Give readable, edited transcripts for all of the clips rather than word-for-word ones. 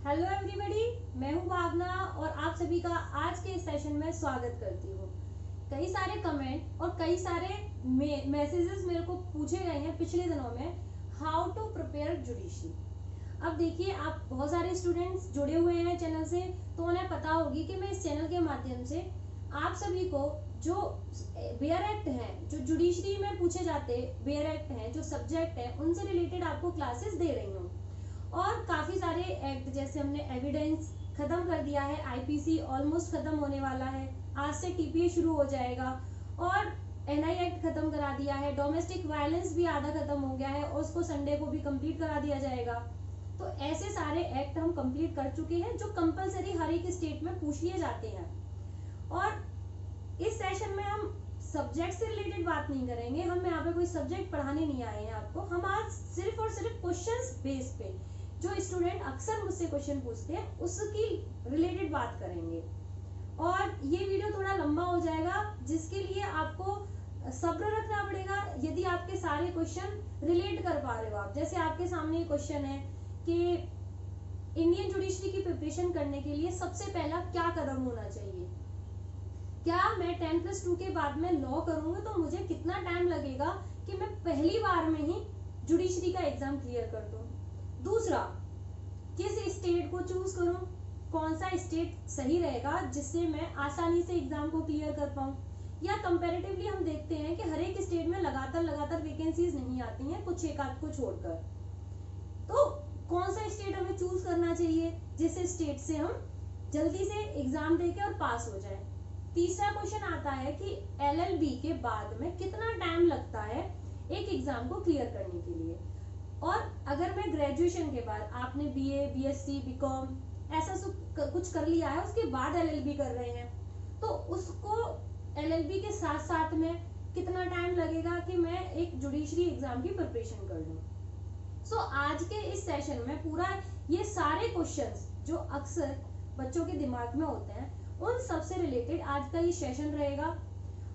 Hello everybody, मैं हूं भावना और आप सभी का आज के सेशन में स्वागत करती हूं। कई सारे कमेंट और कई सारे मैसेजेस मेरे को पूछे गए हैं पिछले दिनों में, हाउ टू प्रिपेयर जुडिशरी। अब देखिए, आप बहुत सारे स्टूडेंट्स जुड़े हुए हैं चैनल से, तो उन्हें पता होगी कि मैं इस चैनल के माध्यम से आप सभी को जो बेयर एक्ट हैं, जो जुडिशरी में पूछे जाते बेयर एक्ट हैं, जो सब्जेक्ट है, उनसे रिलेटेड आपको क्लासेस दे रही हूँ। और काफी सारे एक्ट, जैसे हमने एविडेंस खत्म कर दिया है, आईपीसी ऑलमोस्ट खत्म होने वाला है, आज से टीपीए शुरू हो जाएगा, और एनआई एक्ट खत्म करा दिया है, डोमेस्टिक वायलेंस भी आधा खत्म हो गया है और उसको संडे को भी कंप्लीट करा दिया जाएगा। तो ऐसे सारे एक्ट हम कंप्लीट कर चुके हैं जो कंपलसरी हर एक स्टेट में पूछ लिए जाते हैं। और इस सेशन में हम सब्जेक्ट से रिलेटेड बात नहीं करेंगे, हम यहाँ पे कोई सब्जेक्ट पढ़ाने नहीं आए हैं आपको। हम आज सिर्फ और सिर्फ क्वेश्चंस बेस पे, जो स्टूडेंट अक्सर मुझसे क्वेश्चन पूछते हैं, उसकी रिलेटेड बात करेंगे। और ये वीडियो थोड़ा लंबा हो जाएगा, जिसके लिए आपको सब्र रखना पड़ेगा यदि आपके सारे क्वेश्चन रिलेट कर पा रहे हो आप। जैसे आपके सामने क्वेश्चन है कि इंडियन जुडिशरी की प्रिपरेशन करने के लिए सबसे पहला क्या कदम होना चाहिए। क्या मैं 10+2 के बाद में लॉ करूंगी तो मुझे कितना टाइम लगेगा कि मैं पहली बार में ही जुडिशरी का एग्जाम क्लियर कर दूं। दूसरा, किस स्टेट को चूज करूं, कौन सा स्टेट सही रहेगा जिससे मैं आसानी से एग्जाम को क्लियर कर पाऊं। या कंपैरेटिवली हम देखते हैं कि हर एक स्टेट में लगातार वैकेंसीज नहीं आती हैं, कुछ एक आध को छोड़कर। तो कौन सा स्टेट हमें चूज करना चाहिए जिस स्टेट से हम जल्दी से एग्जाम देके और पास हो जाए। तीसरा क्वेश्चन आता है कि एलएलबी के बाद में कितना टाइम लगता है एक एग्जाम को क्लियर करने के लिए। और अगर मैं ग्रेजुएशन के बाद, आपने बीए, बीएससी, बीकॉम ऐसा कुछ कर लिया है, उसके बाद एलएलबी कर रहे हैं, तो उसको एलएलबी के साथ साथ में कितना टाइम लगेगा कि मैं एक जुडिशरी एग्जाम की प्रिपरेशन कर लूं। सो आज के इस सेशन में पूरा ये सारे क्वेश्चंस जो अक्सर बच्चों के दिमाग में होते हैं, उन सब से रिलेटेड आज का ये सेशन रहेगा।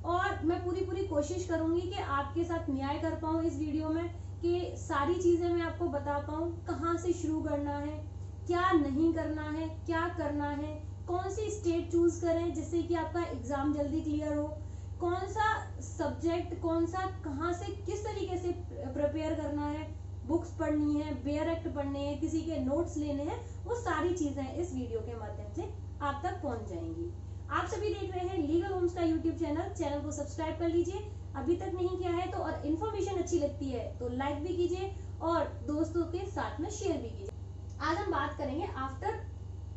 और मैं पूरी कोशिश करूंगी कि आपके साथ न्याय कर पाऊं इस वीडियो में, कि सारी चीजें मैं आपको बता पाऊं, कहां से शुरू करना है, क्या नहीं करना है, क्या करना है, कौन सी स्टेट चूज करें जिससे कि आपका एग्जाम जल्दी क्लियर हो, कौन सा सब्जेक्ट, कौन सा कहां से किस तरीके से प्रिपेयर करना है, बुक्स पढ़नी है, बेयर एक्ट पढ़ने हैं, किसी के नोट्स लेने हैं, वो सारी चीजें इस वीडियो के माध्यम से आप तक पहुंच जाएंगी। आप सभी देख रहे हैं लीगल होम्स का यूट्यूब चैनल को सब्सक्राइब कर लीजिए अभी तक नहीं किया है तो, और इन्फॉर्मेशन अच्छी लगती है तो लाइक भी कीजिए और दोस्तों के साथ में शेयर भी कीजिए। आज हम बात करेंगे आफ्टर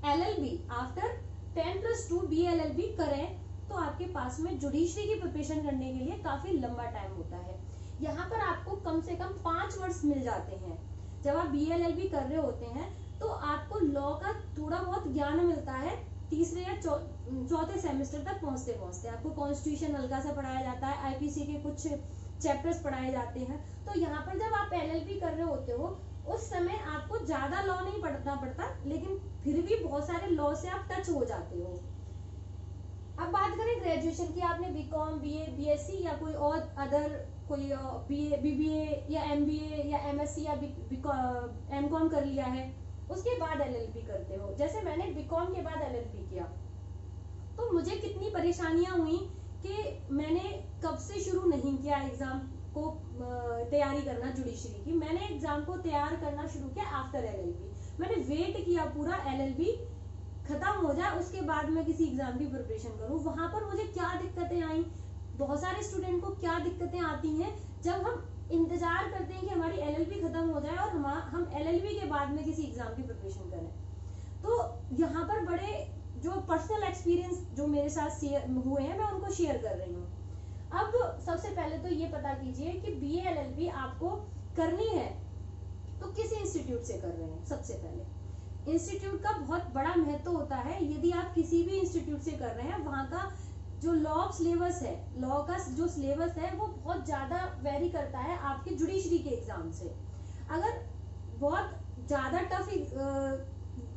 एलएलबी, आफ्टर 10+2 बीएलएलबी करें तो आपके पास में जुडिशरी की प्रिपरेशन करने के लिए काफी लंबा टाइम होता है। यहाँ पर आपको कम से कम 5 वर्ष मिल जाते हैं। जब आप बीएलएलबी कर रहे होते हैं तो आपको लॉ का थोड़ा बहुत ज्ञान मिलता है, तीसरे या चौथे सेमेस्टर तक पहुंचते पहुंचते आपको कॉन्स्टिट्यूशन हल्का सा पढ़ाया जाता है, आईपीसी के कुछ चैप्टर्स पढ़ाए जाते हैं। तो यहाँ पर जब आप एलएलबी कर रहे होते हो उस समय आपको ज्यादा लॉ नहीं पढ़ना पड़ता, लेकिन फिर भी बहुत सारे लॉ से आप टच हो जाते हो। अब बात करें ग्रेजुएशन की, आपने बीकॉम, बीए, बीएससी या कोई और अदर कोई बीए, बीबीए या एमबीए या एमएससी या एमकॉम कर लिया है, उसके बाद एलएलबी करते हो। जैसे मैंने बीकॉम के बाद एलएलबी किया तो मुझे कितनी परेशानियां हुई कि मैंने कब से शुरू नहीं किया एग्जाम को तैयारी करना जुडिशरी की। मैंने एग्जाम को तैयार करना शुरू किया आफ्टर एलएलबी। मैंने वेट किया पूरा एलएलबी खत्म हो जाए उसके बाद मैं किसी एग्जाम की प्रिपरेशन करूं। वहां पर मुझे क्या दिक्कतें आई, बहुत सारे स्टूडेंट को क्या दिक्कतें आती हैं जब हम इंतजार करते हैं कि हमारी एलएलबी खत्म हो जाए और हम एलएलबी के बाद में किसी एग्जाम की प्रिपरेशन करें। तो यहाँ पर बड़े जो पर्सनल एक्सपीरियंस जो मेरे साथ हुए हैं, मैं उनको शेयर कर रही हूँ। अब सबसे पहले तो ये पता कीजिए कि बीएलएलबी आपको करनी है तो किस इंस्टीट्यूट से कर रहे हैं। सबसे पहले इंस्टीट्यूट का बहुत बड़ा महत्व होता है। यदि आप किसी भी इंस्टीट्यूट से कर रहे हैं, वहां का जो लॉ सिलेबस है, लॉ का जो सिलेबस है वो बहुत ज्यादा वेरी करता है आपके जुडिशरी के एग्जाम से। अगर बहुत ज्यादा टफ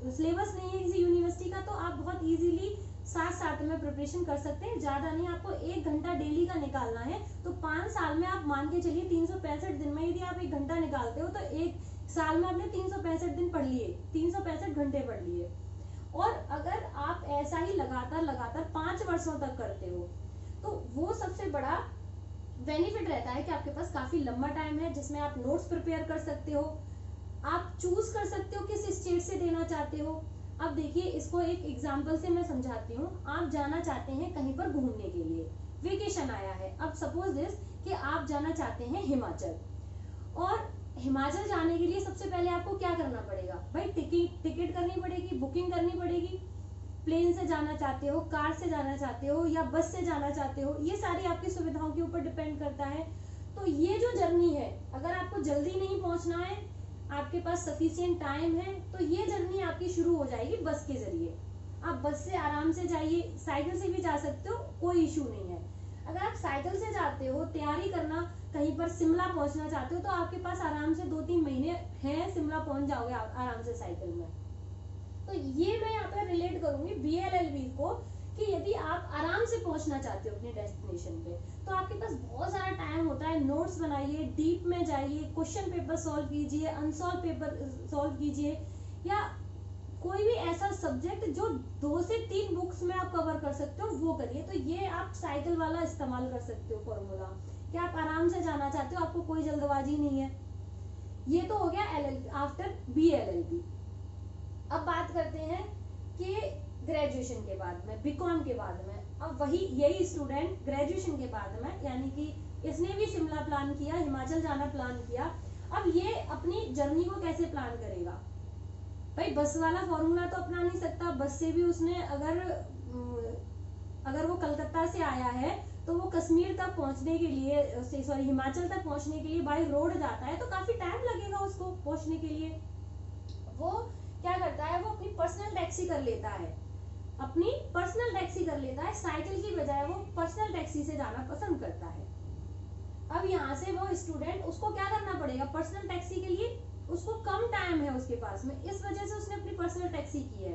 सिलेबस नहीं है किसी यूनिवर्सिटी का तो आप बहुत इजीली साथ में प्रिपरेशन कर सकते हैं। ज्यादा नहीं, आपको 1 घंटा डेली का निकालना है तो 5 साल में आप मान के चलिए 365 दिन में यदि आप 1 घंटा निकालते हो तो साल में आपने 365 दिन पढ़ लिए, 365 घंटे पढ़ लिए। और अगर आप ऐसा ही लगातार लगातार 5 वर्षों तक करते हो तो वो सबसे बड़ा बेनिफिट रहता है कि आपके पास काफी लंबा टाइम है जिसमें आप नोट्स प्रिपेयर कर सकते हो, आप चूज कर सकते हो किस स्टेट से देना चाहते हो। अब देखिए, इसको एक एग्जांपल से मैं समझाती हूँ। आप जाना चाहते हैं कहीं पर घूमने के लिए, वेकेशन आया है। अब सपोज दिस कि आप जाना चाहते हैं हिमाचल, और हिमाचल जाने के लिए सबसे पहले आपको क्या करना पड़ेगा भाई, टिकट करनी पड़ेगी, बुकिंग करनी पड़ेगी। प्लेन से जाना चाहते हो, कार से जाना चाहते हो या बस से जाना चाहते हो, ये सारी आपकी सुविधाओं के ऊपर डिपेंड करता है। तो ये जो जर्नी है, अगर आपको जल्दी नहीं पहुंचना है, आपके पास सफिशिएंट टाइम है, तो ये जर्नी आपकी शुरू हो जाएगी बस के जरिए। आप बस से आराम से जाइए, साइकिल से भी जा सकते हो, कोई इशू नहीं है। अगर आप साइकिल से जाते हो, तैयारी करना, कहीं पर शिमला पहुंचना चाहते हो, तो आपके पास आराम से 2-3 महीने हैं, शिमला पहुंच जाओगे आराम से साइकिल में। तो ये मैं यहाँ पर रिलेट करूंगी BLLB को, कि यदि आप आराम से पहुंचना चाहते हो अपने डेस्टिनेशन पे, तो आपके पास बहुत सारा टाइम होता है। नोट्स बनाइए, डीप में जाइए, क्वेश्चन पेपर सॉल्व कीजिए, अनसॉल्व पेपर सॉल्व कीजिए, या कोई भी ऐसा सब्जेक्ट जो 2 से 3 बुक्स में आप कवर कर सकते हो वो करिए। तो ये आप साइकिल वाला इस्तेमाल कर सकते हो फॉर्मूला, कि आप आराम से जाना चाहते हो, आपको कोई जल्दबाजी नहीं है। ये तो हो गया LLB आफ्टर BLLB। अब बात करते हैं कि ग्रेजुएशन के बाद में, बीकॉम के बाद में, अब यही स्टूडेंट ग्रेजुएशन के बाद में, यानी कि इसने भी शिमला प्लान किया, हिमाचल जाना प्लान किया, अब ये अपनी जर्नी को कैसे प्लान करेगा भाई। बस वाला फॉर्मूला तो अपना नहीं सकता। बस से भी उसने अगर वो कलकत्ता से आया है तो वो कश्मीर तक पहुंचने के लिए, सॉरी हिमाचल तक पहुंचने के लिए बाय रोड जाता है, तो काफी टाइम लगेगा उसको पहुंचने के लिए। वो क्या करता है, वो अपनी पर्सनल टैक्सी कर लेता है, अपनी पर्सनल टैक्सी कर लेता है, साइकिल की बजाय वो पर्सनल टैक्सी से जाना पसंद करता है। अब यहाँ से वो स्टूडेंट, उसको क्या करना पड़ेगा, पर्सनल टैक्सी के लिए उसको कम टाइम है उसके पास में, इस वजह से उसने अपनी पर्सनल टैक्सी की है।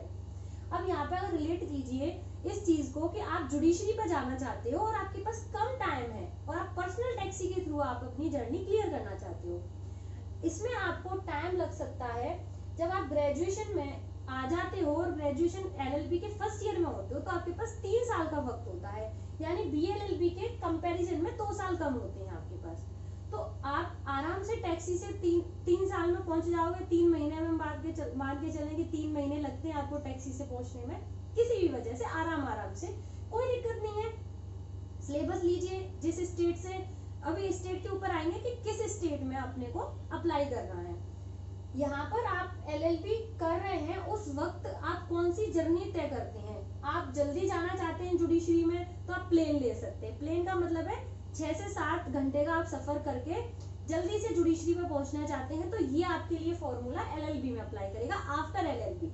अब यहाँ पे अगर रिलेट कीजिए इस चीज को कि आप जुडिशरी पर जाना चाहते हो और आपके पास कम टाइम है और आप पर्सनल टैक्सी के थ्रू आप अपनी जर्नी क्लियर करना चाहते हो। इसमें आपको टाइम लग सकता है। जब आप ग्रेजुएशन में आ जाते हो और ग्रेजुएशन LLB के फर्स्ट ईयर में होते हो तो आपके पास 3 साल का वक्त होता है, यानी BLLB के कंपैरिजन में 2 साल कम होते हैं आपके पास। तो आप आराम से टैक्सी से 3 साल में पहुंच जाओगे। 3 महीने में मान के चलें कि 3 महीने लगते हैं आपको टैक्सी से पहुंचने में, किसी भी वजह से आराम से, कोई दिक्कत नहीं है। सिलेबस लीजिए जिस स्टेट से, अभी स्टेट के ऊपर आएंगे कि किस स्टेट में अपने को अप्लाई करना है। यहाँ पर आप LLB कर रहे हैं, उस वक्त आप कौन सी जर्नी तय करते हैं। आप जल्दी जाना चाहते हैं जुडिशरी में तो आप प्लेन ले सकते हैं। प्लेन का मतलब है 6 से 7 घंटे का आप सफर करके जल्दी से जुडिशरी में पहुंचना चाहते हैं, तो ये आपके लिए फॉर्मूला LLB में अप्लाई करेगा आफ्टर LLB।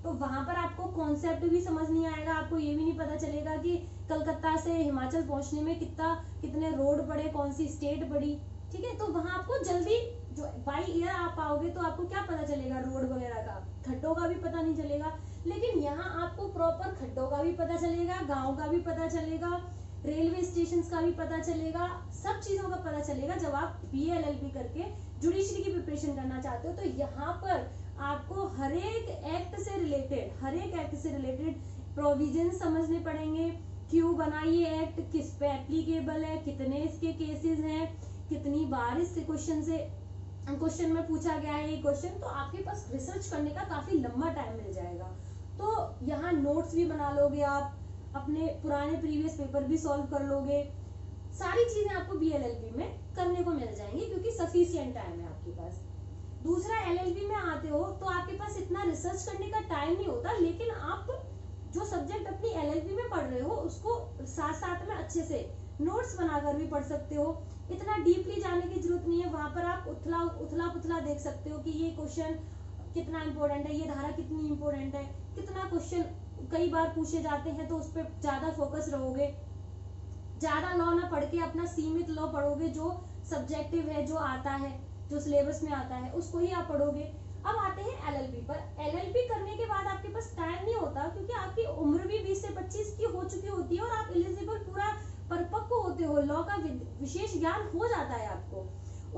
तो वहां पर आपको कॉन्सेप्ट भी समझ नहीं आएगा, आपको ये भी नहीं पता चलेगा कि कलकत्ता से हिमाचल पहुंचने में कितने रोड पड़े, कौन सी स्टेट पड़ी, ठीक है। तो वहां आपको जल्दी जो बाई ईयर आप आओगे तो आपको क्या पता चलेगा, रोड वगैरह का, खड्डों का भी पता नहीं चलेगा। लेकिन यहाँ आपको प्रॉपर खड्डों का भी पता चलेगा, गाँव का भी पता चलेगा, रेलवे स्टेशन का भी पता चलेगा, सब चीजों का पता चलेगा जब आप BLLB करके जुडिशरी की प्रिपरेशन करना चाहते हो। तो यहाँ पर आपको हर एक एक्ट से रिलेटेड प्रोविजन समझने पड़ेंगे। क्यों बना ये एक्ट, किस पे एप्लीकेबल है, कितने इसके केसेस हैं, कितनी बार इससे क्वेश्चन में पूछा गया है ये क्वेश्चन। तो आपके पास रिसर्च करने का काफी लंबा टाइम मिल जाएगा। तो यहाँ नोट्स भी बना लोगे, आप अपने पुराने प्रीवियस पेपर भी सॉल्व कर लोगे, सारी चीजें आपको BLLB में करने को मिल जाएंगी क्योंकि सफिशिएंट टाइम है आपके पास। दूसरा, LLB में आते हो तो आपके पास इतना रिसर्च करने का टाइम नहीं होता, लेकिन आप जो सब्जेक्ट अपनी LLB में पढ़ रहे हो उसको साथ साथ में अच्छे से नोट्स बनाकर भी पढ़ सकते हो। इतना डीपली जाने की जरूरत नहीं है। वहां पर आप उथला पुथला देख सकते हो कि ये क्वेश्चन कितना इंपॉर्टेंट है, ये धारा कितनी इंपॉर्टेंट है, कितना क्वेश्चन कई बार पूछे जाते हैं, तो उस पर ज्यादा फोकस रहोगे। ज्यादा लॉ ना पढ़ के अपना सीमित लॉ पढ़ोगे, जो सब्जेक्टिव है, जो आता है, जो सिलेबस में आता है, उसको ही आप पढ़ोगे। अब आते हैं LLB पर। LLB करने के बाद आपके पास टाइम नहीं होता क्योंकि आपकी उम्र भी 20 से 25 की हो चुकी होती है और आप एलिजिबल, पूरा परिपक्व होते हो, लॉ का विशेष ज्ञान हो जाता है आपको।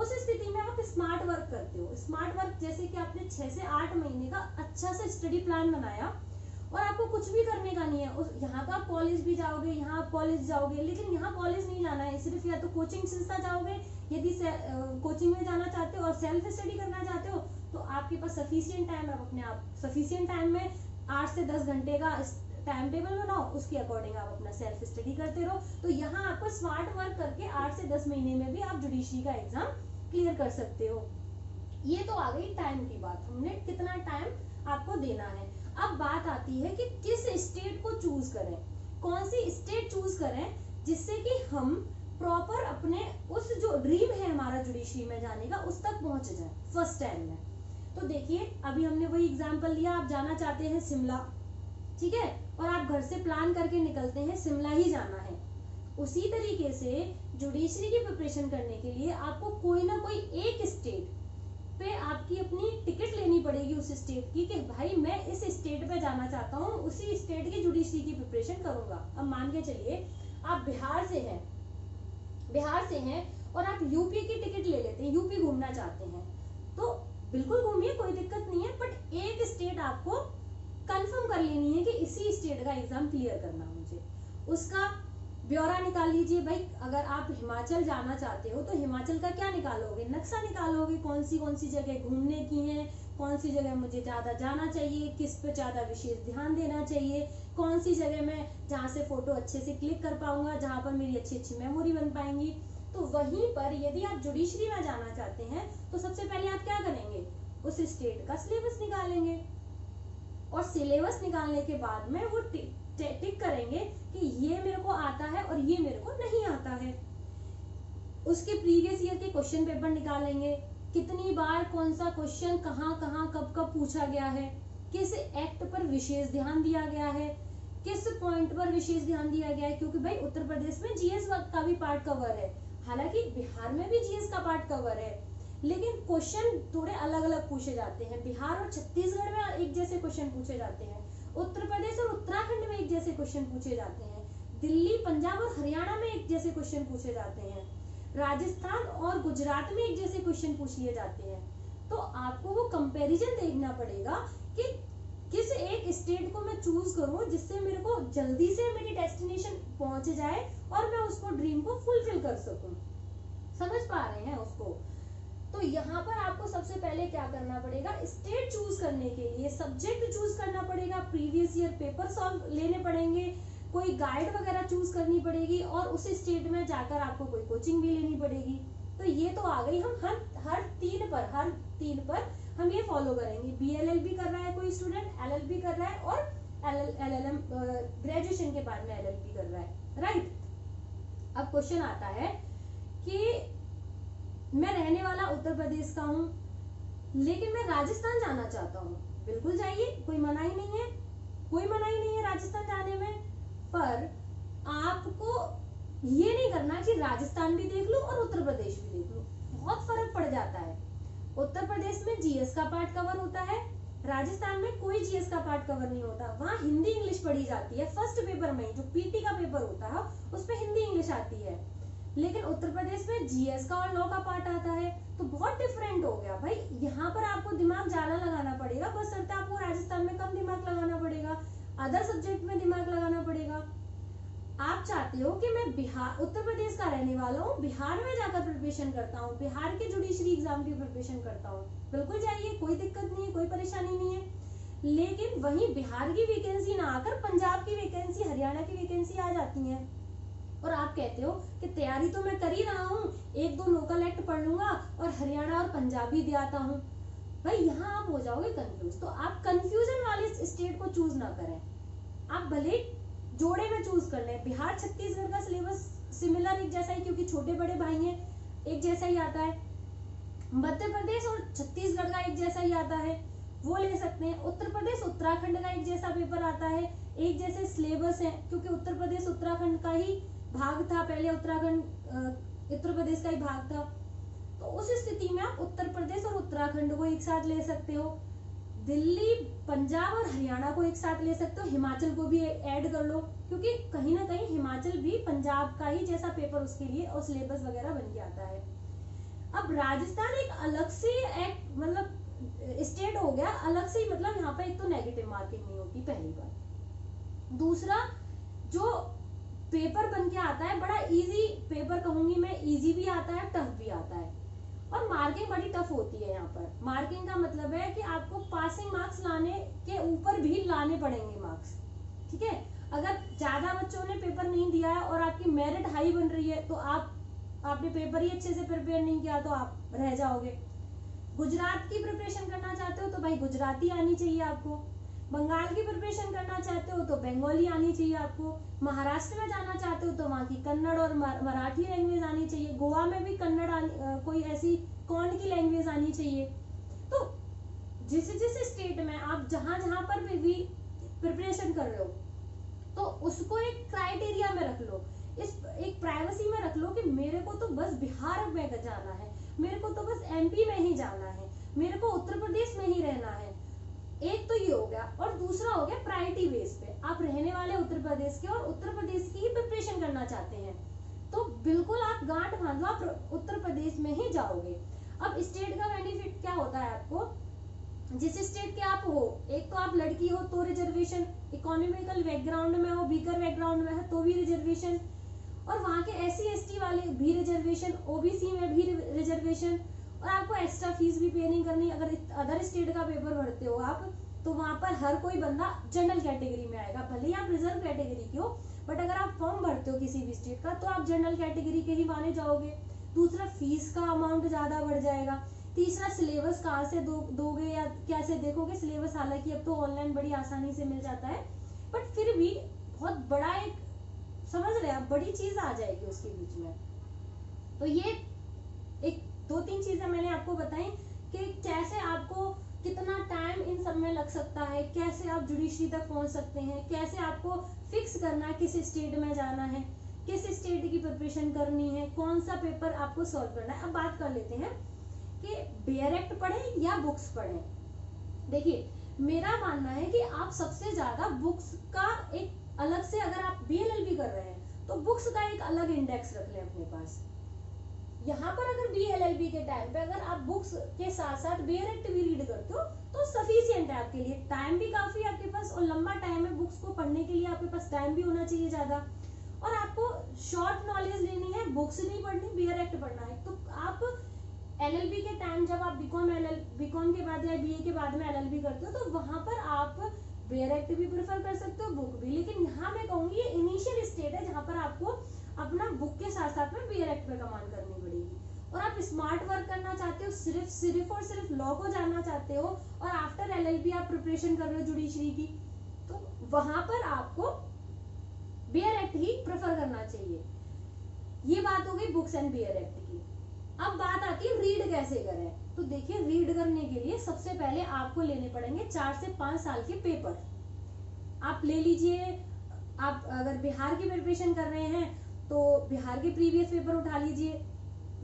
उस स्थिति में आप स्मार्ट वर्क करते हो। स्मार्ट वर्क जैसे कि आपने 6 से 8 महीने का अच्छा सा स्टडी प्लान बनाया और आपको कुछ भी करने का नहीं है। यहाँ का आप कॉलेज भी जाओगे, यहाँ आप कॉलेज जाओगे, लेकिन यहाँ कॉलेज नहीं जाना है, सिर्फ या तो कोचिंग संस्था जाओगे, यदि कोचिंग में जाना चाहते हो और सेल्फ स्टडी करना चाहते हो तो आपके पास सफिशिएंट टाइम है। अपने आप सफिशिएंट टाइम में 8 से 10 घंटे का टाइम टेबल बनाओ, उसके अकॉर्डिंग आप अपना सेल्फ स्टडी करते रहो। तो यहाँ आपको स्मार्ट वर्क करके 8 से 10 महीने में भी आप जुडिशरी का एग्जाम क्लियर कर सकते हो। ये तो आ गई टाइम की बात, हमने कितना टाइम आपको देना है। अब बात आती है कि किस स्टेट को चूज करें, कौन सी स्टेट चूज करें जिससे कि हम प्रॉपर अपने उस जो ड्रीम है हमारा जुडिशरी में जाने का उस तक पहुंच जाए फर्स्ट टाइम में। तो देखिए अभी हमने वही एग्जांपल लिया, आप जाना चाहते हैं शिमला, ठीक है, और आप घर से प्लान करके निकलते हैं शिमला ही जाना है। उसी तरीके से जुडिशरी की प्रिपरेशन करने के लिए आपको कोई ना कोई एक स्टेट पे आपकी अपनी टिकट लेनी पड़ेगी उस स्टेट की, कि भाई मैं इस स्टेट पे जाना चाहता हूँ, उसी स्टेट की जुडिशरी की प्रिपरेशन करूंगा। अब मान के चलिए आप बिहार से हैं और आप यूपी की टिकट ले लेते हैं, यूपी घूमना चाहते हैं, तो बिल्कुल घूमिए, कोई दिक्कत नहीं है, बट एक स्टेट आपको कंफर्म कर लेनी है कि इसी स्टेट का एग्जाम क्लियर करना मुझे। उसका ब्यौरा निकाल लीजिए भाई। अगर आप हिमाचल जाना चाहते हो तो हिमाचल का क्या निकालोगे, नक्शा निकालोगे, कौन सी जगह घूमने की है, कौन सी जगह मुझे ज्यादा जाना चाहिए, किस पे ज्यादा विशेष ध्यान देना चाहिए, कौन सी जगह मैं जहाँ से फोटो अच्छे से क्लिक कर पाऊंगा, जहाँ पर मेरी अच्छी मेमोरी बन पाएंगी। तो वहीं पर यदि आप जुडिशरी में जाना चाहते हैं तो सबसे पहले आप क्या करेंगे, उस स्टेट का सिलेबस निकालेंगे और सिलेबस निकालने के बाद में वो टिक करेंगे कि ये मेरे को आता है और ये मेरे को नहीं आता है। उसके प्रीवियस ईयर के क्वेश्चन पेपर निकालेंगे, कितनी बार कौन सा क्वेश्चन कहाँ कब पूछा गया है, किस एक्ट पर विशेष ध्यान दिया गया है, किस पॉइंट पर विशेष ध्यान दिया गया है, क्योंकि भाई उत्तर प्रदेश में जीएस का भी पार्ट कवर है, हालांकि बिहार में भी जीएस का पार्ट कवर है, लेकिन क्वेश्चन थोड़े अलग अलग पूछे जाते हैं। बिहार और छत्तीसगढ़ में एक जैसे क्वेश्चन पूछे जाते हैं, उत्तर प्रदेश और उत्तराखंड में एक जैसे क्वेश्चन पूछे जाते हैं, दिल्ली, पंजाब और हरियाणा में एक जैसे क्वेश्चन पूछे जाते हैं, राजस्थान और गुजरात में एक जैसे क्वेश्चन पूछ लिए जाते हैं। तो आपको वो कंपैरिजन देखना पड़ेगा कि किस एक स्टेट को मैं चूज करूं जिससे मेरे को जल्दी से मेरी डेस्टिनेशन पहुंच जाए और मैं उसको ड्रीम को फुलफिल कर सकूं। समझ पा रहे हैं उसको? तो यहाँ पर आपको सबसे पहले क्या करना पड़ेगा, स्टेट चूज करने के लिए सब्जेक्ट चूज करना पड़ेगा, प्रीवियस ईयर पेपर सॉल्व लेने पड़ेंगे, कोई गाइड वगैरह चूज करनी पड़ेगी और उस स्टेट में जाकर आपको कोई कोचिंग भी लेनी पड़ेगी। तो ये तो आ गई, हम हर तीन पर हम ये फॉलो करेंगे। बीएलएलबी कर रहा है कोई स्टूडेंट, एलएलबी कर रहा है और एलएलएम ग्रेजुएशन के बाद में एलएलबी कर रहा है, राइट। अब क्वेश्चन आता है कि मैं रहने वाला उत्तर प्रदेश का हूँ लेकिन मैं राजस्थान जाना चाहता हूँ। बिल्कुल जाइए, कोई मना ही नहीं है राजस्थान जाने में, पर आपको ये नहीं करना कि राजस्थान भी देख लो और उत्तर प्रदेश भी देख लो, बहुत फर्क पड़ जाता है। उत्तर प्रदेश में जीएस का पार्ट कवर होता है, राजस्थान में कोई जीएस का पार्ट कवर नहीं होता। वहाँ हिंदी इंग्लिश पढ़ी जाती है, फर्स्ट पेपर में जो पीटी का पेपर होता है उस पर हिंदी इंग्लिश आती है, लेकिन उत्तर प्रदेश में जीएस का और लॉ का पार्ट आता है। तो बहुत डिफरेंट हो गया भाई, यहाँ पर आपको दिमाग ज्यादा लगाना पड़ेगा, बस अर्थात आपको राजस्थान में कम दिमाग लगाना पड़ेगा, अदर सब्जेक्ट में दिमाग लगाना पड़ेगा। आप चाहते हो कि मैं उत्तर प्रदेश का रहने वाला हूँ, बिहार में जाकर प्रिपरेशन करता हूँ, बिहार के जुडिशरी एग्जाम की प्रिपरेशन करता हूँ, बिल्कुल जाइए, कोई दिक्कत नहीं है, कोई परेशानी नहीं है। लेकिन वहीं बिहार की वैकेंसी ना आकर पंजाब की वैकेंसी, हरियाणा की वैकेंसी आ जाती है और आप कहते हो कि तैयारी तो मैं कर ही रहा हूँ, 1-2 लोकल एक्ट पढ़ लूंगा और हरियाणा और पंजाब ही दे आता हूँ। भाई यहाँ आप हो जाओगे कंफ्यूज। तो आप कंफ्यूजन वाले स्टेट को चूज ना करें, आप भले जोड़े में चूज कर लें। बिहार छत्तीसगढ़ का सिलेबस सिमिलर एक जैसा ही, क्योंकि छोटे बड़े भाई हैं, एक जैसा ही आता है। मध्य प्रदेश और छत्तीसगढ़ का एक जैसा ही आता है, वो ले सकते हैं। उत्तर प्रदेश उत्तराखंड का एक जैसा पेपर आता है, एक जैसे सिलेबस है, क्योंकि उत्तर प्रदेश उत्तराखंड का ही भाग था, पहले उत्तराखंड उत्तर प्रदेश का ही भाग था। तो उस स्थिति में आप उत्तर प्रदेश और उत्तराखंड को एक साथ ले सकते हो, दिल्ली, पंजाब और हरियाणा को एक साथ ले सकते हो, हिमाचल को भी ऐड कर लो, क्योंकि कहीं ना कहीं हिमाचल भी पंजाब का ही जैसा पेपर उसके लिए और सिलेबस वगैरह बन के आता है। अब राजस्थान एक अलग से एक मतलब स्टेट हो गया अलग से, मतलब यहाँ पे एक तो नेगेटिव मार्किंग नहीं होती पहली बात। दूसरा, जो पेपर बन के आता है बड़ा इजी पेपर कहूंगी मैं, इजी भी आता है टफ भी आता है, और मार्किंग बड़ी टफ होती है यहाँ पर। मार्किंग का मतलब है कि आपको पासिंग मार्क्स लाने के ऊपर भी लाने पड़ेंगे मार्क्स, ठीक है। अगर ज्यादा बच्चों ने पेपर नहीं दिया है और आपकी मेरिट हाई बन रही है तो आपने पेपर ही अच्छे से प्रिपेयर नहीं किया तो आप रह जाओगे। गुजरात की प्रिपरेशन करना चाहते हो तो भाई गुजराती आनी चाहिए आपको। बंगाल की प्रिपरेशन करना चाहते हो तो बंगाली आनी चाहिए आपको। महाराष्ट्र में जाना चाहते हो तो वहाँ की कन्नड़ और मराठी लैंग्वेज आनी चाहिए। गोवा में भी कन्नड़ कोई ऐसी कौन की लैंग्वेज आनी चाहिए। तो जिस जिस स्टेट में आप जहां जहां पर भी प्रिपरेशन कर रहे हो तो उसको एक क्राइटेरिया में रख लो, इस एक प्राइवेसी में रख लो कि मेरे को तो बस बिहार में जाना है, मेरे को तो बस एमपी में ही जाना है, मेरे को उत्तर प्रदेश में ही रहना है। एक तो ये हो गया, और दूसरा हो गया प्रायोरिटी बेस पे, आप रहने वाले उत्तर प्रदेश के और उत्तर प्रदेश की ही प्रिपरेशन करना चाहते हैं तो बिल्कुल आप गांठ बांध लो, आप उत्तर प्रदेश में ही जाओगे। अब स्टेट का बेनिफिट क्या होता है आपको, जिस स्टेट के आप हो, एक तो आप लड़की हो तो रिजर्वेशन, इकोनॉमिकल बैकग्राउंड में हो, वीकर बैकग्राउंड में है तो भी रिजर्वेशन, और वहाँ के SC ST वाले भी रिजर्वेशन, OBC में भी रिजर्वेशन, और आपको एक्स्ट्रा फीस भी पे नहीं करनी। अगर अदर स्टेट का पेपर भरते हो आप तो वहां पर हर कोई बंदा जनरल कैटेगरी में आएगा, भले ही आप रिजर्व कैटेगरी के हो, बट अगर आप फॉर्म भरते हो किसी भी स्टेट का तो आप जनरल कैटेगरी के ही माने जाओगे। दूसरा, फीस का अमाउंट ज्यादा बढ़ जाएगा। तीसरा, सिलेबस कहाँ से दोगे या कैसे देखोगे सिलेबस, हालांकि अब तो ऑनलाइन बड़ी आसानी से मिल जाता है, बट फिर भी बहुत बड़ा एक, समझ रहे हैं, बड़ी चीज आ जाएगी उसके बीच में। तो ये एक 2-3 चीजें मैंने आपको बताई कि कैसे आपको कितना टाइम इन सब में लग सकता है, कैसे आप जुडिशरी तक पहुंच सकते हैं, कैसे आपको फिक्स करना है किस स्टेट में जाना है, किस स्टेट की प्रिपरेशन करनी है, कौन सा पेपर आपको सॉल्व करना है। अब बात कर लेते हैं कि बेयर एक्ट पढ़ें या बुक्स पढ़ें। देखिए, मेरा मानना है कि आप सबसे ज्यादा बुक्स का एक अलग से, अगर आप BLLB कर रहे हैं तो बुक्स का एक अलग इंडेक्स रख लें अपने पास। यहाँ पर अगर BLLB के टाइम पे अगर आप बुक्स के साथ साथ बेयर एक्ट भी रीड करते हो तो सफिशिएंट है आपके लिए, टाइम भी काफी आपके पास, और लंबा टाइम है बुक्स को पढ़ने के लिए, आपके पास टाइम भी होना चाहिए ज्यादा, और आपको शॉर्ट नॉलेज लेनी है, बुक्स नहीं पढ़नी, बेयर एक्ट पढ़ना है। तो आप LLB के टाइम जब आप बीकॉम के बाद या BA के बाद में LLB करते हो तो वहां पर आप बेयर एक्ट भी प्रेफर कर सकते हो, बुक भी। लेकिन यहाँ मैं कहूंगी ये इनिशियल स्टेट है जहाँ पर आपको अपना बुक के साथ साथ में बेयर एक्ट पे कमांड करनी पड़ेगी, और आप स्मार्ट वर्क करना चाहते हो, सिर्फ और सिर्फ लॉ को जानना चाहते हो, और आफ्टर LLB आप प्रिपरेशन कर रहे हो जुडिशरी की, तो वहां पर आपको बेयर एक्ट ही प्रेफर करना चाहिए। ये बात हो गई बुक्स एंड बेयर एक्ट की। अब बात आती है रीड कैसे करें। तो देखिए, रीड करने के लिए सबसे पहले आपको लेने पड़ेंगे 4 से 5 साल के पेपर। आप ले लीजिए, आप अगर बिहार की प्रिपरेशन कर रहे हैं तो बिहार के प्रीवियस पेपर उठा लीजिए,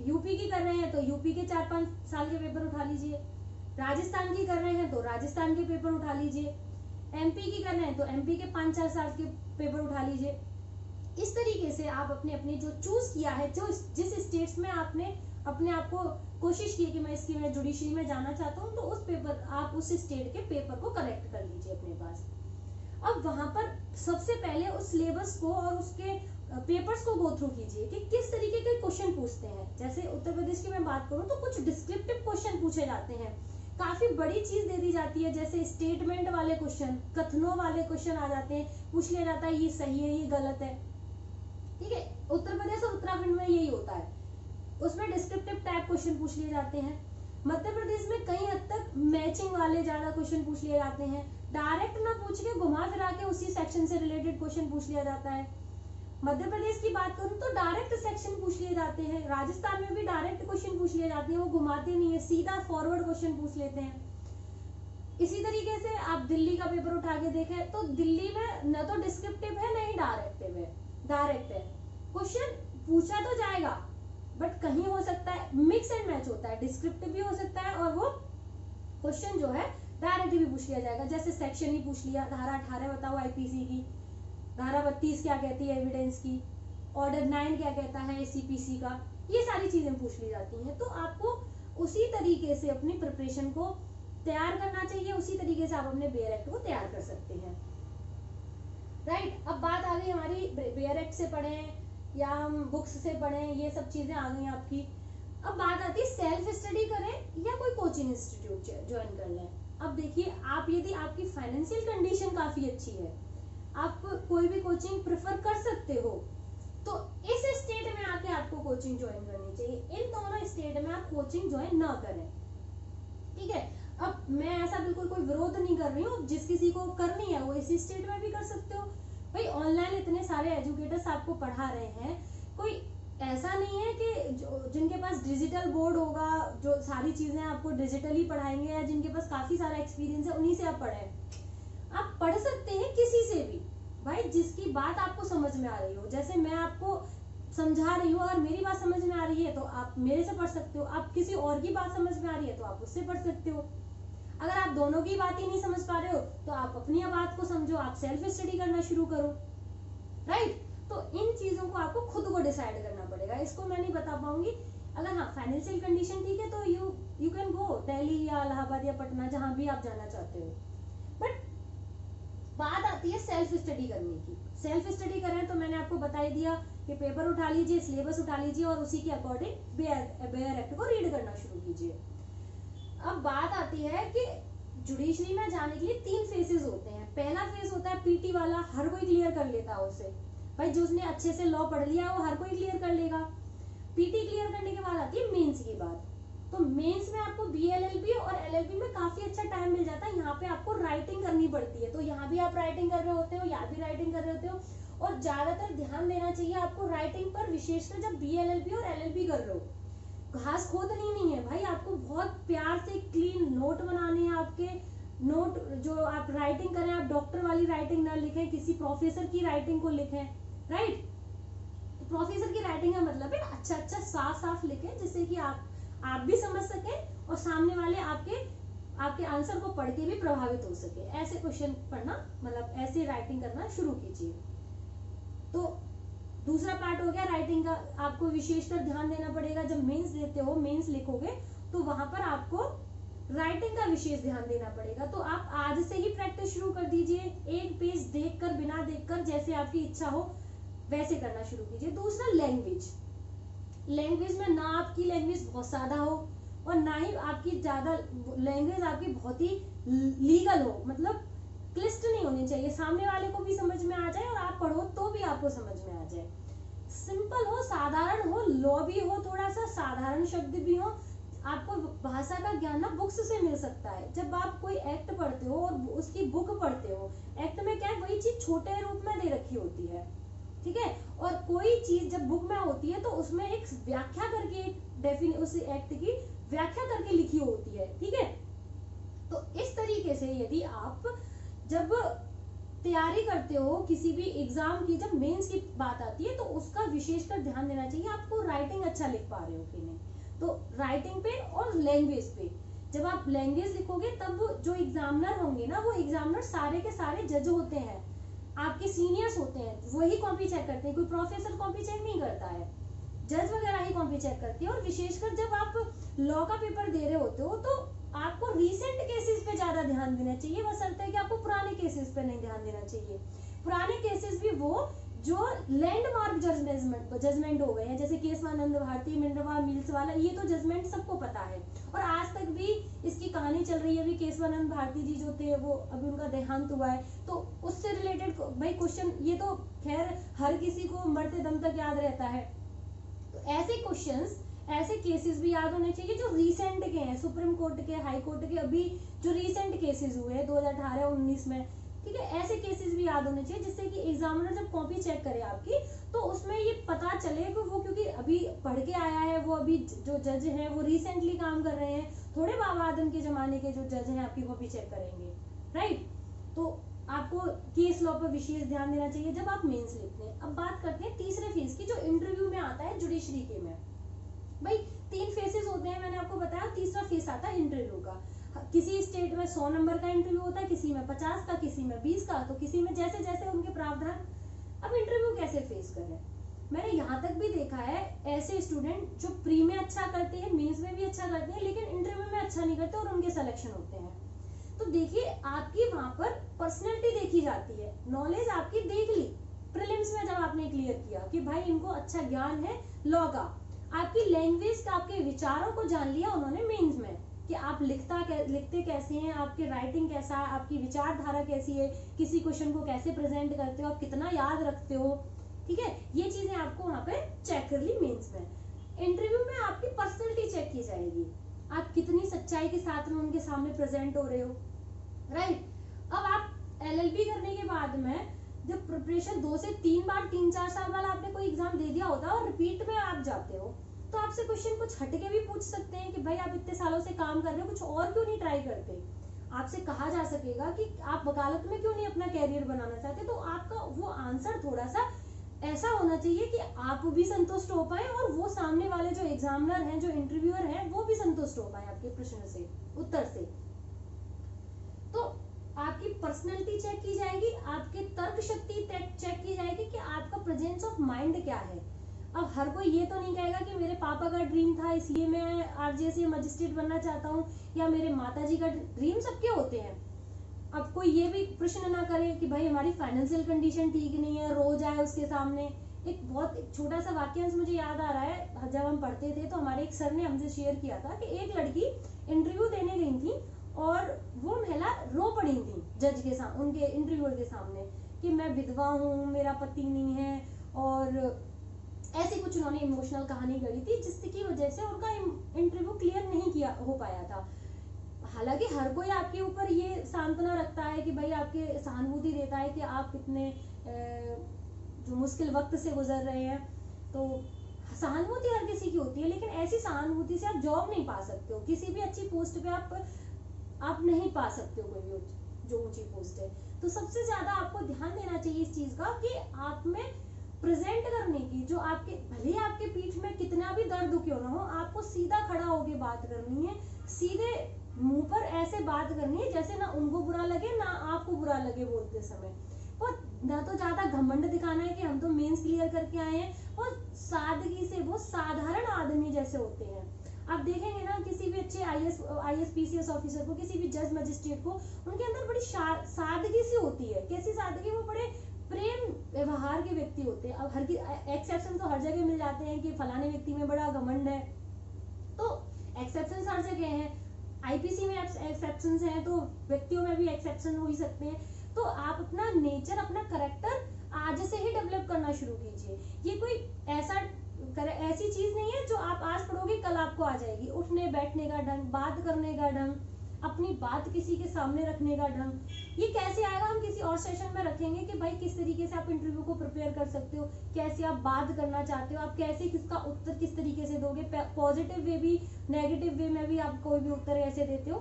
यूपी की कर रहे हैं तो यूपी के 4-5 साल के पेपर उठा लीजिए, राजस्थान की कर रहे हैं तो राजस्थान के पेपर उठा लीजिए, MP की कर रहे हैं तो MP के 5-4 साल के पेपर उठा लीजिए। इस तरीके से आप अपने जो चूज किया है, जो जिस स्टेट्स में आपने अपने आप को कोशिश की कि मैं जुडिशरी में जाना चाहता हूँ, तो उस पेपर, आप उस स्टेट के पेपर को कलेक्ट कर लीजिए अपने पास। अब वहां पर सबसे पहले उस सिलेबस को और उसके पेपर्स को गो थ्रू कीजिए कि किस तरीके के क्वेश्चन पूछते हैं। जैसे उत्तर प्रदेश की मैं बात करूं तो कुछ डिस्क्रिप्टिव क्वेश्चन पूछे जाते हैं, काफी बड़ी चीज दे दी जाती है, जैसे स्टेटमेंट वाले क्वेश्चन, कथनों वाले क्वेश्चन आ जाते हैं, पूछ लिया जाता है ये सही है, ये गलत है, ठीक है। उत्तर प्रदेश और उत्तराखंड में यही होता है, उसमें डिस्क्रिप्टिव टाइप क्वेश्चन पूछ लिए जाते हैं। मध्य प्रदेश में कई हद तक मैचिंग वाले ज्यादा क्वेश्चन पूछ लिए जाते हैं, डायरेक्ट ना पूछ के घुमा फिरा के उसी सेक्शन से रिलेटेड क्वेश्चन पूछ लिया जाता है। मध्य प्रदेश की बात करूं तो डायरेक्ट सेक्शन पूछ लिए जाते हैं, राजस्थान में भी डायरेक्ट क्वेश्चन पूछ लिए जाते हैं, वो घुमाते नहीं है, सीधा फॉरवर्ड क्वेश्चन पूछ लेते हैं। इसी तरीके से आप दिल्ली का पेपर उठा के देखें तो दिल्ली में न तो डिस्क्रिप्टिव है, न ही डायरेक्टिव है, डायरेक्ट है। क्वेश्चन पूछा तो जाएगा बट कहीं हो सकता है मिक्स एंड मैच होता है, डिस्क्रिप्टिव भी हो सकता है और वो क्वेश्चन जो है डायरेक्ट भी पूछ लिया जाएगा। जैसे सेक्शन ही पूछ लिया, धारा 18 बताओ IPC की, धारा 32 क्या कहती है एविडेंस की, ऑर्डर 9 क्या कहता है CPC का, ये सारी चीजें पूछ ली जाती हैं। तो आपको उसी तरीके से अपनी प्रिपरेशन को तैयार करना चाहिए, उसी तरीके से आप अपने बेयर एक्ट को तैयार कर सकते हैं। राइट, अब बात आ गई हमारी बेयर एक्ट से पढ़ें या हम बुक्स से पढ़ें, ये सब चीजें आ गई आपकी। अब बात आती है सेल्फ स्टडी करें या कोई कोचिंग इंस्टीट्यूट ज्वाइन कर लें। अब देखिए, आप यदि आपकी फाइनेंशियल कंडीशन काफी अच्छी है, आप कोई भी कोचिंग प्रेफर कर सकते हो, तो इस स्टेट में आके आपको कोचिंग ज्वाइन करनी चाहिए। इन दोनों स्टेट में आप कोचिंग ज्वाइन ना करें, ठीक है। अब मैं ऐसा बिल्कुल कोई विरोध नहीं कर रही हूँ, जिस किसी को करनी है वो इसी स्टेट में भी कर सकते हो। भाई ऑनलाइन इतने सारे एजुकेटर्स आपको पढ़ा रहे हैं, कोई ऐसा नहीं है कि जिनके पास डिजिटल बोर्ड होगा, जो सारी चीजें आपको डिजिटली पढ़ाएंगे, या जिनके पास काफी सारा एक्सपीरियंस है उन्हीं से आप पढ़ें। आप पढ़ सकते हैं किसी से भी, भाई जिसकी बात आपको समझ में आ रही हो। जैसे मैं आपको समझा रही हूँ, अगर मेरी बात समझ में आ रही है तो आप मेरे से पढ़ सकते हो, आप किसी और की बात समझ में आ रही है तो आप उससे पढ़ सकते हो। अगर आप दोनों की बात ही नहीं समझ पा रहे हो तो आप अपनी बात को समझो, आप सेल्फ स्टडी करना शुरू करो। राइट, तो इन चीजों को आपको खुद को डिसाइड करना पड़ेगा, इसको मैं नहीं बता पाऊंगी। अगर हाँ फाइनेंशियल कंडीशन ठीक है तो यू कैन गो दिल्ली या इलाहाबाद या पटना, जहां भी आप जाना चाहते हो। बट बात आती है सेल्फ स्टडी करने की। सेल्फ स्टडी करें तो मैंने आपको बता ही दिया कि पेपर उठा लीजिए, सिलेबस उठा लीजिए और उसी के अकॉर्डिंग बेयर एक्ट को रीड करना शुरू कीजिए। अब बात आती है कि जुडिशरी में जाने के लिए 3 फेजेस होते हैं। पहला फेज होता है पीटी वाला, हर कोई क्लियर कर लेता है उसे, भाई जो उसने अच्छे से लॉ पढ़ लिया वो हर कोई क्लियर कर लेगा। पीटी क्लियर करने के बाद आती है मेंस की बात। तो मेंस में आपको बीएलएलबी और एलएलबी में काफी अच्छा टाइम मिल जाता है। यहाँ पे आपको राइटिंग करनी पड़ती है, तो यहाँ भी आप राइटिंग कर रहे होते हो, यहाँ भी राइटिंग कर रहे होते हो, और ज्यादातर ध्यान देना चाहिए आपको राइटिंग पर, विशेषकर जब बीएलएलबी और एलएलबी कर रहे हो। घास खोदनी नहीं है भाई, आपको बहुत प्यार से क्लीन नोट बनाने हैं। आपके नोट जो आप राइटिंग करें, आप डॉक्टर वाली राइटिंग ना लिखें, किसी प्रोफेसर की राइटिंग को लिखें। राइट, तो प्रोफेसर की राइटिंग का मतलब है अच्छा अच्छा साफ साफ लिखें, जिससे कि आप भी समझ सकें और सामने वाले आपके आंसर को पढ़ के भी प्रभावित हो सके। ऐसे क्वेश्चन पढ़ना, मतलब ऐसे राइटिंग करना शुरू कीजिए। तो दूसरा पार्ट हो गया राइटिंग का। आपको विशेषकर ध्यान देना पड़ेगा, जब मेंस देते हो, मेंस लिखोगे तो वहां पर आपको राइटिंग का विशेष ध्यान देना पड़ेगा। तो आप आज से ही प्रैक्टिस शुरू कर दीजिए, एक पेज देखकर, बिना देखकर, जैसे आपकी इच्छा हो वैसे करना शुरू कीजिए। दूसरा लैंग्वेज। लैंग्वेज में ना आपकी लैंग्वेज बहुत सादा हो और ना ही आपकी ज्यादा लैंग्वेज आपकी बहुत ही लीगल हो, मतलब क्लिष्ट नहीं होनी चाहिए, सामने वाले को भी समझ में आ जाए और आप पढ़ो तो भी आपको समझ में आ जाए। सिंपल हो, साधारण हो, लॉ भी हो, थोड़ा सा साधारण शब्द भी हो। आपको भाषा का ज्ञान ना बुक्स से मिल सकता है। जब आप कोई एक्ट पढ़ते हो और उसकी बुक पढ़ते हो, एक्ट में क्या है, वही चीज छोटे रूप में दे रखी होती है, ठीक है। और कोई चीज जब बुक में होती है तो उसमें एक व्याख्या करके उस एक्ट की व्याख्या करके लिखी होती है, ठीक है। तो इस तरीके से यदि आप जब तैयारी करते हो किसी भी एग्जाम की, जब मेंस की बात आती है तो उसका विशेषकर ध्यान देना चाहिए आपको राइटिंग अच्छा लिख पा रहे हो कि नहीं। तो राइटिंग पे और लैंग्वेज पे, जब आप लैंग्वेज लिखोगे तब जो एग्जामिनर होंगे ना, वो एग्जामिनर सारे के सारे जज होते हैं, आपके सीनियर्स होते हैं, वही कॉपी चेक करते हैं। कोई प्रोफेसर कॉपी चेक नहीं करता है, जज वगैरह ही कॉपी चेक करती है। और विशेषकर जब आप लॉ का पेपर दे रहे होते हो तो आपको रीसेंट केसेस पे ज्यादा ध्यान देना चाहिए, बशर्ते है कि आपको पुराने केसेस पे नहीं ध्यान देना चाहिए। पुराने केसेस भी वो जो लैंडमार्क जजमेंट हो गए हैं, जैसे केशवानंद भारती, मिनरवा मिल्स वाला, ये तो जजमेंट सबको पता है और आज तक भी इसकी कहानी चल रही है। अभी केशवानंद भारती जी जो थे वो अभी उनका देहांत हुआ है, तो उससे रिलेटेड भाई क्वेश्चन, ये तो खैर हर किसी को मरते दम तक याद रहता है। तो ऐसे क्वेश्चंस, ऐसे केसेस भी याद होने चाहिए जो रीसेंट के हैं, सुप्रीम कोर्ट के, हाई कोर्ट के, अभी जो रीसेंट केसेस हुए 2018-19 में, ठीक है। ऐसे केसेस भी याद होने चाहिए जिससे कि एग्जामिनर जब कॉपी चेक करे आपकी तो उसमें ये पता चले कि वो, क्योंकि अभी पढ़ के आया है, वो अभी जो जज हैं वो रिसेंटली काम कर रहे हैं, थोड़े बाबा आदम के जमाने के जो जज हैं आपकी कॉपी चेक करेंगे। राइट, तो आपको केस लॉ पर विशेष ध्यान देना चाहिए जब आप मेंस लिखते हैं। अब बात करते हैं तीसरे फेज की, जो इंटरव्यू में आता है जुडिशरी के में। भाई 3 फेसेस होते हैं, मैंने आपको बताया। तीसरा फेस आता है इंटरव्यू का। किसी स्टेट में 100 नंबर का इंटरव्यू होता है, किसी में 50 का, किसी में 20 का, तो किसी में जैसे जैसे उनके प्रावधान। अब इंटरव्यू कैसे फेस करें, मैंने यहाँ तक भी देखा है ऐसे स्टूडेंट जो प्री में अच्छा करते हैं, मेंस में भी अच्छा करते हैं, लेकिन इंटरव्यू में अच्छा नहीं करते और उनके सिलेक्शन होते हैं। तो देखिए आपकी वहां पर पर्सनैलिटी देखी जाती है, नॉलेज आपकी देख ली प्रीलिम्स में जब आपने क्लियर किया कि भाई इनको अच्छा ज्ञान है लॉ का, आपकी लैंग्वेज का, आपके विचारों को जान लिया उन्होंने मेंस में कि आप लिखते कैसे हैं, आपके राइटिंग कैसा है, आपकी विचारधारा कैसी है, किसी क्वेश्चन को कैसे प्रेजेंट करते हो, आप कितना याद रखते हो, ठीक है, ये चीजें आपको वहां पे चेक कर ली मेंस में। इंटरव्यू में आपकी पर्सनैलिटी चेक की जाएगी, आप कितनी सच्चाई के साथ में उनके सामने प्रेजेंट हो रहे हो, राइट। अब आप एलएलबी करने के बाद में जब प्रिपरेशन 2 से 3 बार 3-4 साल वाला आपने कोई एग्जाम दे दिया होता है और रिपीट में आप जाते हो, तो आपसे क्वेश्चन कुछ हटके भी पूछ सकते हैं कि भाई आप इतने सालों से काम कर रहे हो, कुछ और क्यों नहीं ट्राई करते। आपसे कहा जा सकेगा कि आप वकालत में क्यों नहीं अपना कैरियर बनाना चाहते, तो आपका वो आंसर थोड़ा सा ऐसा होना चाहिए कि आप भी संतुष्ट हो पाए और वो सामने वाले जो एग्जामिनर हैं, जो इंटरव्यूअर हैं, वो भी संतुष्ट हो पाए आपके प्रश्न से, उत्तर से। तो आपकी पर्सनैलिटी चेक की जाएगी, आपकी तर्क शक्ति चेक की जाएगी कि आपका प्रेजेंस ऑफ माइंड क्या है। अब हर कोई ये तो नहीं कहेगा कि मेरे पापा का ड्रीम था इसलिए मैं आरजेसी मजिस्ट्रेट बनना चाहता हूँ, या मेरे माताजी का ड्रीम, सबके होते हैं। अब कोई ये भी प्रश्न ना करे कि भाई हमारी फाइनेंशियल कंडीशन ठीक नहीं है, रोज आए उसके सामने। एक बहुत छोटा सा वाक्यांश मुझे याद आ रहा है, जब हम पढ़ते थे तो हमारे एक सर ने हमसे शेयर किया था कि एक लड़की इंटरव्यू देने गई थी और वो महिला रो पड़ी थी जज के सामने, उनके इंटरव्यूअर के सामने, कि मैं विधवा हूँ, मेरा पति नहीं है, और ऐसी कुछ उन्होंने इमोशनल कहानी गढ़ी थी जिसकी वजह से उनका इंटरव्यू क्लियर नहीं किया हो पाया था। हालांकि हर कोई आपके ऊपर ये सांत्वना रखता है कि भाई आपके सहानुभूति देता है कि आप कितने जो मुश्किल वक्त से गुजर रहे हैं, तो सहानुभूति हर किसी की होती है, लेकिन ऐसी सहानुभूति से आप जॉब नहीं पा सकते हो, किसी भी अच्छी पोस्ट पे आप नहीं पा सकते हो कोई भी जो ऊंची पोस्ट है। तो सबसे ज्यादा आपको ध्यान देना चाहिए इस चीज का कि आप में प्रेजेंट करने की, जो आपके भले आपके पीठ में कितना भी दर्द क्यों ना हो, आपको सीधा खड़ा होके बात करनी है, सीधे मुंह पर ऐसे बात करनी है जैसे ना उनको बुरा लगे ना आपको बुरा लगे बोलते समय, और ना तो ज्यादा घमंड दिखाना है कि हम तो मेंस क्लियर करके आए हैं, और सादगी से वो साधारण आदमी जैसे होते हैं। आप देखेंगे ना किसी भी अच्छे आईएएस पीसीएस ऑफिसर को, किसी भी जज मजिस्ट्रेट को, उनके अंदर बड़ी सादगी सी होती है। कैसी सादगी, वो बड़े प्रेम व्यवहार के व्यक्ति होते हैं। अब हर एक्सेप्शन तो हर जगह मिल जाते हैं कि फलाने व्यक्ति में बड़ा घमंड है, तो एक्सेप्शन हर जगह है, आईपीसी में एक्सेप्शंस हैं, तो व्यक्तियों में भी एक्सेप्शन हो ही सकते हैं। तो आप अपना नेचर, अपना करेक्टर आज से ही डेवलप करना शुरू कीजिए। ये कोई ऐसी चीज नहीं है जो आप आज पढ़ोगे कल आपको आ जाएगी। उठने बैठने का ढंग, बात करने का ढंग, अपनी बात किसी के सामने रखने का ढंग, ये कैसे आएगा, हम किसी और सेशन में रखेंगे कि भाई किस तरीके से आप इंटरव्यू को प्रिपेयर कर सकते हो, कैसे आप बात करना चाहते हो, आप कैसे किसका उत्तर किस तरीके से दोगे, पॉजिटिव वे भी नेगेटिव वे में भी आप कोई भी उत्तर ऐसे देते हो।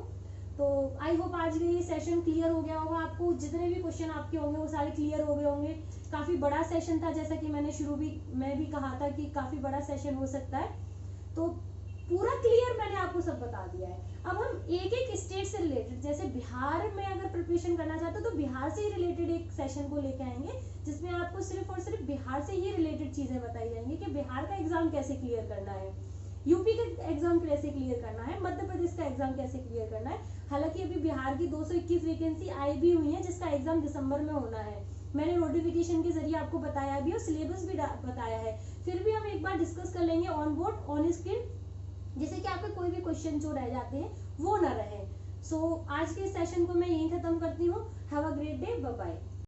तो आई होप आज ये सेशन क्लियर हो गया होगा, आपको जितने भी क्वेश्चन आपके होंगे वो सारे क्लियर हो गए होंगे। काफी बड़ा सेशन था, जैसा कि मैंने शुरू में भी कहा था कि काफी बड़ा सेशन हो सकता है, तो पूरा क्लियर मैंने आपको सब बता दिया है। अब हम एक एक स्टेट से रिलेटेड, जैसे बिहार में अगर प्रिपरेशन करना चाहते हो तो बिहार से ही रिलेटेड एक सेशन को लेके आएंगे, जिसमें आपको सिर्फ और सिर्फ बिहार से ही रिलेटेड चीजें बताई जाएंगी कि बिहार का एग्जाम कैसे क्लियर करना है, यूपी का एग्जाम कैसे क्लियर करना है, मध्य प्रदेश का एग्जाम कैसे क्लियर करना है। हालांकि अभी बिहार की 221 वैकेंसी आई भी हुई है, जिसका एग्जाम दिसंबर में होना है। मैंने नोटिफिकेशन के जरिए आपको बताया भी और सिलेबस भी बताया है। फिर भी हम एक बार डिस्कस कर लेंगे ऑन बोर्ड, ऑन स्क्रीन, जिससे कि आपके कोई भी क्वेश्चन जो रह जाते हैं वो ना रहे। सो आज के सेशन को मैं यहीं खत्म करती हूँ। Have a great day, bye bye.